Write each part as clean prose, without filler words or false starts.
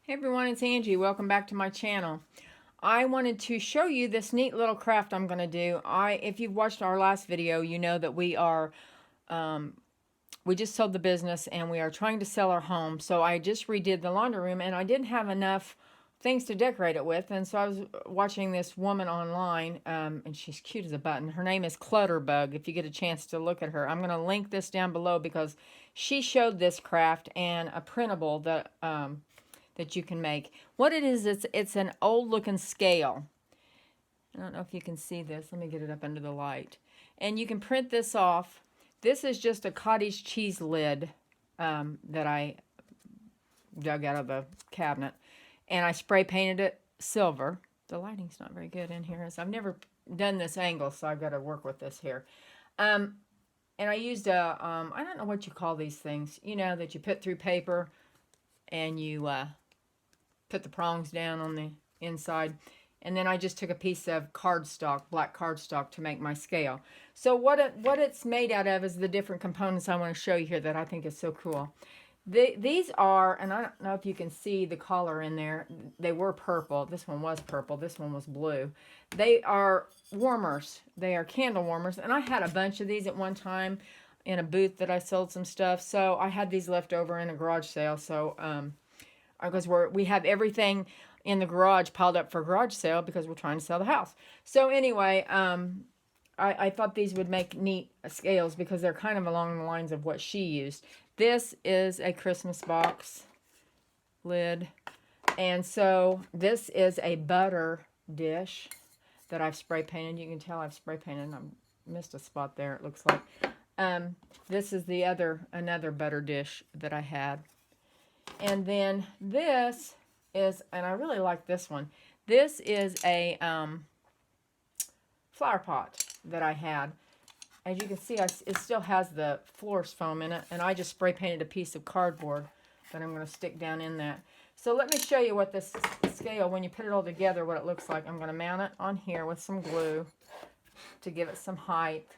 Hey everyone, it's Angie. Welcome back to my channel. I wanted to show you this neat little craft I'm going to do. If you've watched our last video, you know that we just sold the business and we are trying to sell our home. So I just redid the laundry room and I didn't have enough things to decorate it with. And so I was watching this woman online, and she's cute as a button. Her name is Clutterbug. If you get a chance to look at her, I'm going to link this down below because she showed this craft and a printable that you can make. What it is, it's an old looking scale. I don't know if you can see this. Let me get it up under the light. And you can print this off. This is just a cottage cheese lid that I dug out of the cabinet. And I spray painted it silver. The lighting's not very good in here. I've never done this angle, so I've got to work with this here. And I used I don't know what you call these things, you know, that you put through paper and you put the prongs down on the inside. And then I just took a piece of cardstock, black cardstock, to make my scale. So what it's made out of is the different components I want to show you here that I think is so cool. These are, and I don't know if you can see the color in there. They were purple. This one was purple. This one was blue. They are warmers. They are candle warmers. And I had a bunch of these at one time in a booth that I sold some stuff. So I had these left over in a garage sale. So because we have everything in the garage piled up for garage sale because we're trying to sell the house. So anyway, I thought these would make neat scales because they're kind of along the lines of what she used. This is a Christmas box lid. And so this is a butter dish that I've spray painted. You can tell I've spray painted. I missed a spot there, it looks like. This is another butter dish that I had. And then this is, and I really like this one. This is a flower pot that I had. As you can see, it still has the florist foam in it, and I just spray painted a piece of cardboard that I'm going to stick down in that. So let me show you what this scale, when you put it all together, what it looks like. I'm going to mount it on here with some glue to give it some height.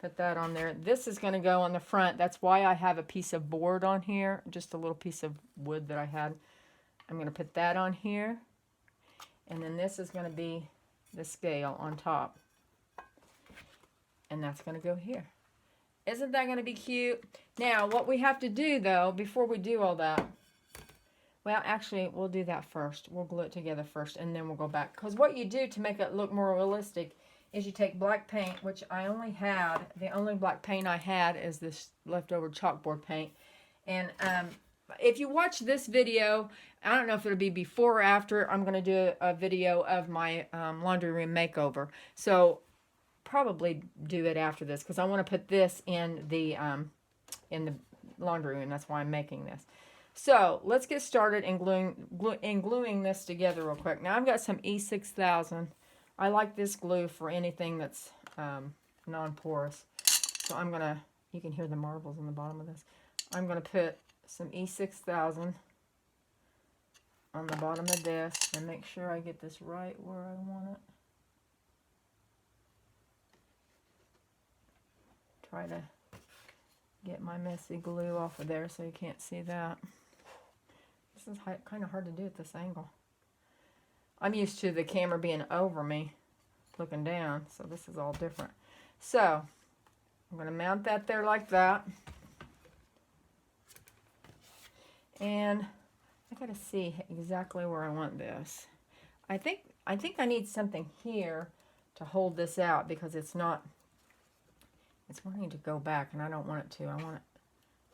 Put that on there. This is going to go on the front. That's why I have a piece of board on here, just a little piece of wood that I had. I'm going to put that on here. And then this is going to be the scale on top. And that's going to go here. Isn't that going to be cute? Now, what we have to do, though, before we do all that, well, actually, we'll do that first. We'll glue it together first, and then we'll go back. Because what you do to make it look more realistic is you take black paint, which I only had. The only black paint I had is this leftover chalkboard paint. And if you watch this video, I don't know if it'll be before or after. I'm going to do a video of my laundry room makeover. So probably do it after this because I want to put this in the laundry room. That's why I'm making this. So let's get started in gluing this together real quick. Now I've got some E6000. I like this glue for anything that's non-porous. So I'm going to, you can hear the marbles in the bottom of this. I'm going to put some E6000 on the bottom of this and make sure I get this right where I want it. Try to get my messy glue off of there so you can't see that. This is kind of hard to do at this angle. I'm used to the camera being over me looking down, so this is all different. So I'm going to mount that there like that. And I got to see exactly where I want this. I think I need something here to hold this out because it's wanting to go back and I don't want it to. I want it,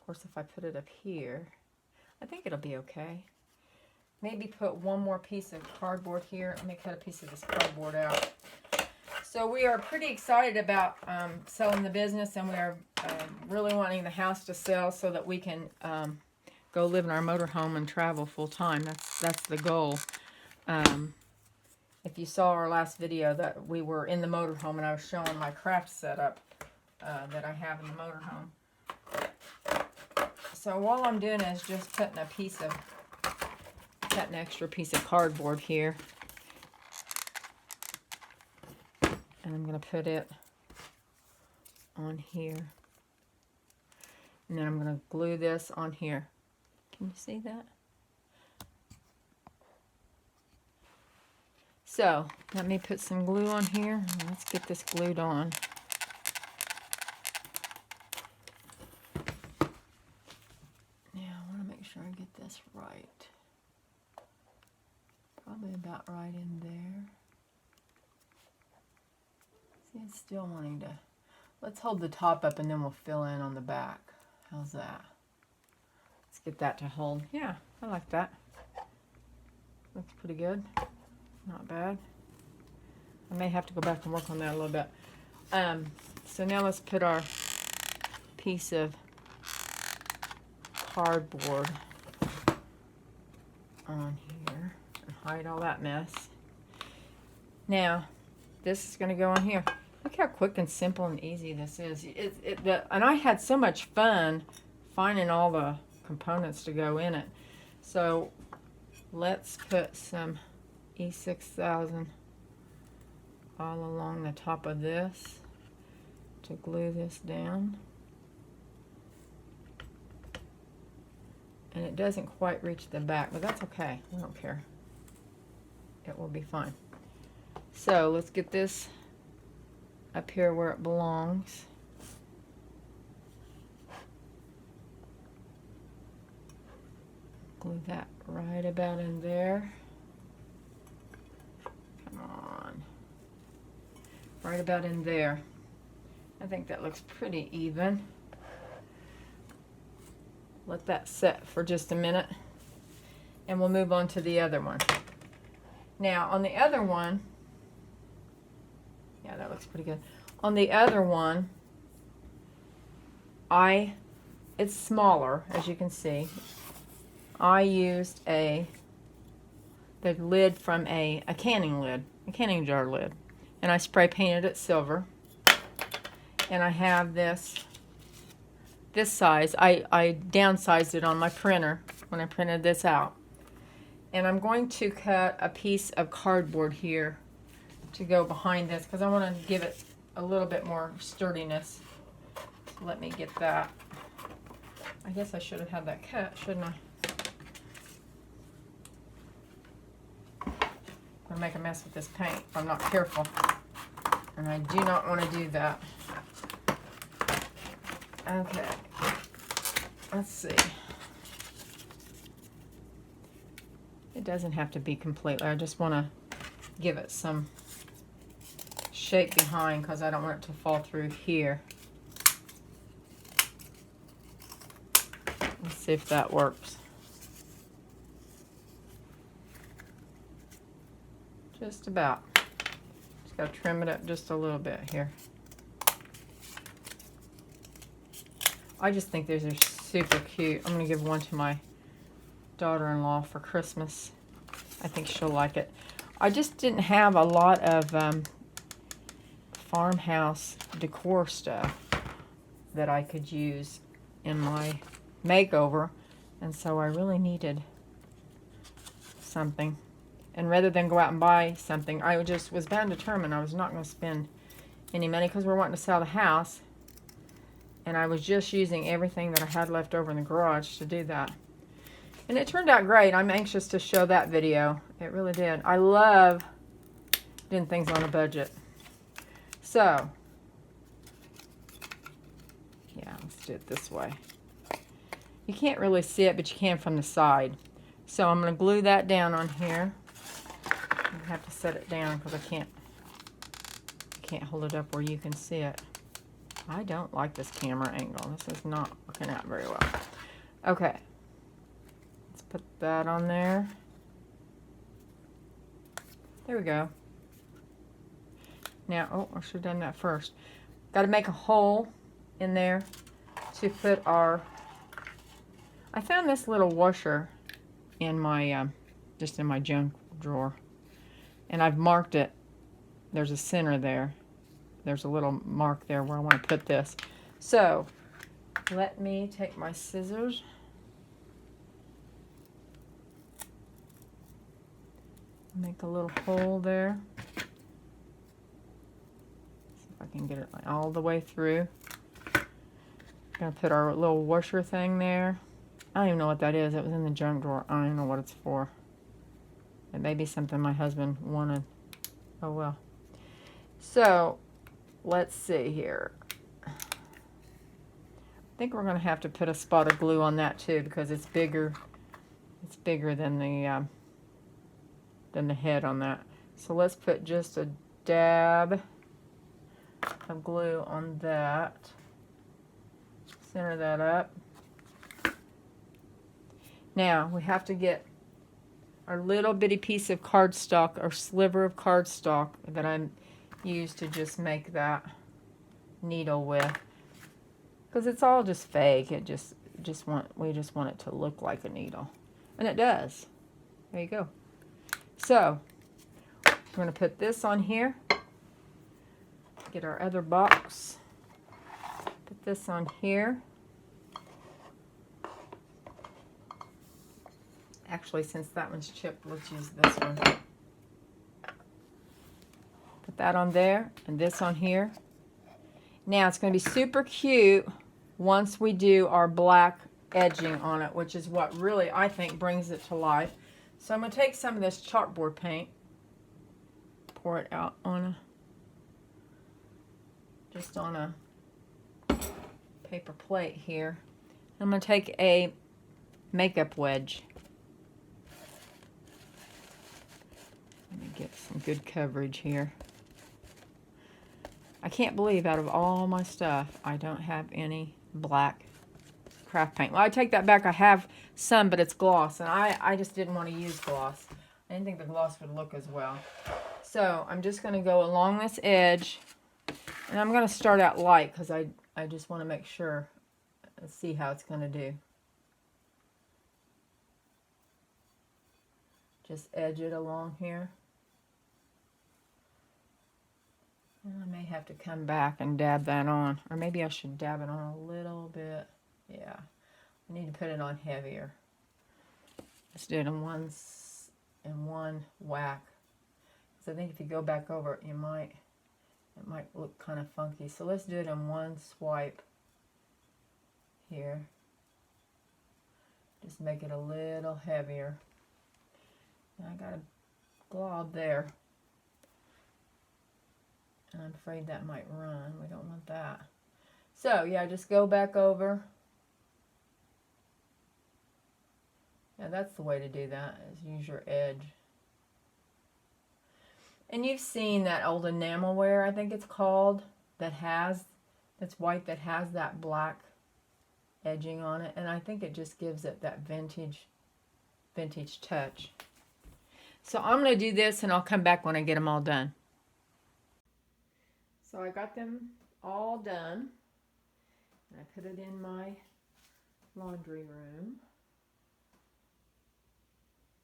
of course, if I put it up here, I think it'll be okay. Maybe put one more piece of cardboard here. Let me cut a piece of this cardboard out. So we are pretty excited about selling the business, and we are really wanting the house to sell so that we can go live in our motorhome and travel full time. That's the goal. If you saw our last video, that we were in the motorhome and I was showing my craft setup that I have in the motorhome. So all I'm doing is just cutting an extra piece of cardboard here. And I'm going to put it on here. And then I'm going to glue this on here. Can you see that? So let me put some glue on here. Let's get this glued on. Now I want to make sure I get this right. Probably about right in there. See, it's still wanting to. Let's hold the top up and then we'll fill in on the back. How's that? Let's get that to hold. Yeah, I like that. Looks pretty good. Not bad. I may have to go back and work on that a little bit. So now let's put our piece of cardboard on here and hide all that mess. Now, this is going to go on here. Look how quick and simple and easy this is. And I had so much fun finding all the components to go in it. So let's put some E6000 all along the top of this to glue this down. And it doesn't quite reach the back, but that's okay. I don't care. It will be fine. So let's get this up here where it belongs. Glue that right about in there. Come on. Right about in there. I think that looks pretty even. Let that set for just a minute and we'll move on to the other one. Now on the other one, yeah, that looks pretty good. On the other one, it's smaller, as you can see. I used the lid from a canning jar lid, and I spray painted it silver. And I have this size. I downsized it on my printer when I printed this out. And I'm going to cut a piece of cardboard here to go behind this because I want to give it a little bit more sturdiness. Let me get that. I guess I should have had that cut, shouldn't I? I'm going to make a mess with this paint if I'm not careful. And I do not want to do that. Okay. Let's see. It doesn't have to be completely. I just want to give it some shape behind because I don't want it to fall through here. Let's see if that works. Just about. Just got to trim it up just a little bit here. I just think these are super cute. I'm going to give one to my daughter-in-law for Christmas. I think she'll like it. I just didn't have a lot of Farmhouse decor stuff that I could use in my makeover, and so I really needed something. And rather than go out and buy something, I just was bound determined I was not going to spend any money because we're wanting to sell the house, and I was just using everything that I had left over in the garage to do that. And it turned out great. I'm anxious to show that video. It really did. I love doing things on a budget. So, yeah, let's do it this way. You can't really see it, but you can from the side. So I'm going to glue that down on here. I have to set it down because I can't hold it up where you can see it. I don't like this camera angle. This is not working out very well. Okay. Let's put that on there. There we go. Now, oh, I should have done that first. Got to make a hole in there to put our... I found this little washer in my, just in my junk drawer. And I've marked it. There's a center there. There's a little mark there where I want to put this. So, let me take my scissors. Make a little hole there. See if I can get it all the way through. Gonna put our little washer thing there. I don't even know what that is. It was in the junk drawer. I don't even know what it's for. It may be something my husband wanted. Oh well. So let's see here. I think we're going to have to put a spot of glue on that too because it's bigger. It's bigger than the head on that. So let's put just a dab of glue on that. Center that up. Now we have to get our little bitty piece of cardstock or sliver of cardstock that I used to just make that needle with, because it's all just fake. We just want it to look like a needle, and it does. There you go. So we're going to put this on here. Get our other box. Put this on here. Actually, since that one's chipped, let's use this one. Put that on there and this on here. Now it's going to be super cute once we do our black edging on it, which is what really I think brings it to life. So I'm going to take some of this chalkboard paint, pour it out on just on a paper plate here. I'm going to take a makeup wedge. Let me get some good coverage here. I can't believe out of all my stuff, I don't have any black craft paint. Well, I take that back. I have some, but it's gloss, and I just didn't want to use gloss. I didn't think the gloss would look as well. So I'm just going to go along this edge, and I'm going to start out light because I just want to make sure and see how it's going to do. Just edge it along here. And I may have to come back and dab that on. Or maybe I should dab it on a little bit. Yeah. I need to put it on heavier. Let's do it in one whack. Because I think if you go back over it, it might look kind of funky. So let's do it in one swipe here. Just make it a little heavier. And I got a glob there. And I'm afraid that might run. We don't want that. So, yeah, just go back over. Yeah, that's the way to do that, is use your edge. And you've seen that old enamelware, I think it's called, that's white, that has that black edging on it. And I think it just gives it that vintage touch. So I'm going to do this, and I'll come back when I get them all done. So I got them all done. I put it in my laundry room.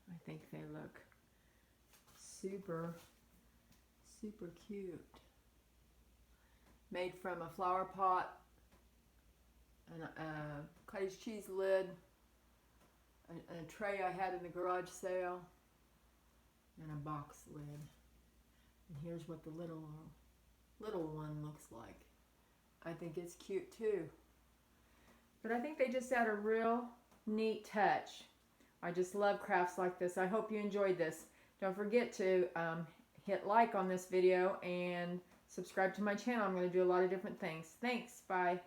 I think they look super, super cute. Made from a flower pot, and a cottage cheese lid, a tray I had in the garage sale, and a box lid. And here's what the little one looks like. I think it's cute too. But I think they just add a real neat touch. I just love crafts like this. I hope you enjoyed this. Don't forget to hit like on this video and subscribe to my channel. I'm going to do a lot of different things. Thanks. Bye.